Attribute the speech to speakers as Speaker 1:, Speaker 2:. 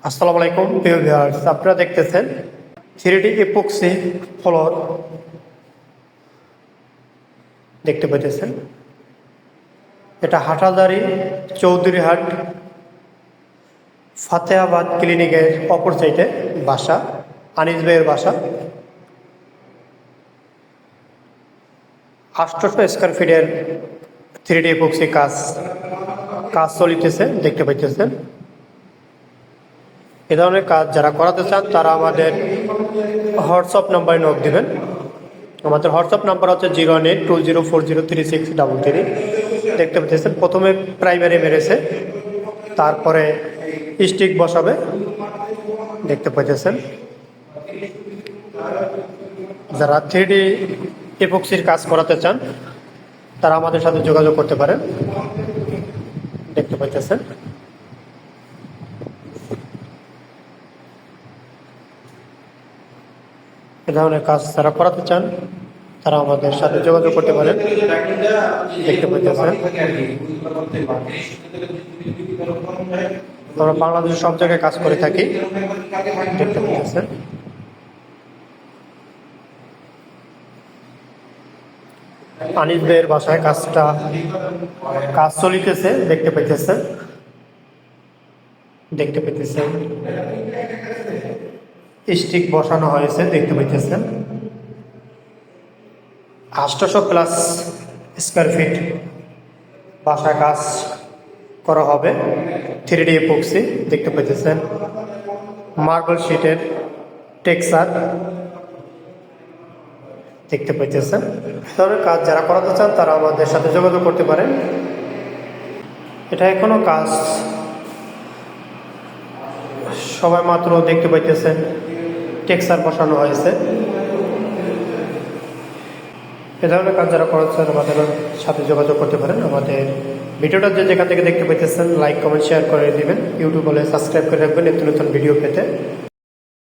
Speaker 1: আসসালামু আলাইকুম প্রিয় ভিউয়ার্স, আপনারা দেখতেছেন 3D এপক্সি ফ্লোর দেখতে পাইতেছেন। এটা হাটাজারি চৌধুরীহাট ফাতেহাবাদ ক্লিনিকের অপর সাইডে বাসা, আনিস ভাইয়ের বাসা। 800 স্কোয়ার ফিটের 3D এপক্সি কাজ চলিতেছে দেখতে পাইতেছেন। এ ধরনের কাজ যারা করাতে চান তারা আমাদের হোয়াটসঅ্যাপ নাম্বারে নক দিবেন। আমাদের হোয়াটসঅ্যাপ নাম্বার হচ্ছে 01820403633। দেখতে পাচ্ছেন প্রথমে প্রাইমারি মেরেছে, তারপরে স্টিক বসাবে দেখতে পাচ্ছেন। যারা 3D এপক্সির কাজ করাতে চান তারা আমাদের সাথে যোগাযোগ করতে পারেন দেখতে পাচ্ছেন। এ ধরনের কাজ যারা করাতে চান তারা আমাদের সাথে যোগাযোগ করতে পারেন দেখতে পাচ্ছেন। আমরা বাংলাদেশের সব জায়গায় কাজ করে থাকি দেখতে পাচ্ছেন। আনিস ভাইয়ের বাসায় কাজ চলিতেছে দেখতে পাইতেছেন। স্টিক বসানো হয়েছে দেখতে পাইতেছেন। 800+ স্কোয়ার ফিট বাসায় কাজ করা হবে 3D এপক্সি দেখতে পাইতেছেন। মার্বেল শিটের টেক্সচার দেখতে পাইতেছেন। ধরনের কাজ যারা করাতে চান তারা আমাদের সাথে যোগাযোগ করতে পারেন। এটা এখনো কাজ সবাই মাত্র দেখতে পাইতেছেন, টেক্সচার বসানো হয়েছে। এ ধরনের কাজ যারা করাচ্ছেন আমাদের সাথে যোগাযোগ করতে পারেন। আমাদের ভিডিওটা যেখান থেকে দেখতে পাইতেছেন লাইক কমেন্ট শেয়ার করে দিবেন। ইউটিউব বলে সাবস্ক্রাইব করে রাখবেন নিত্য নতুন ভিডিও পেতে।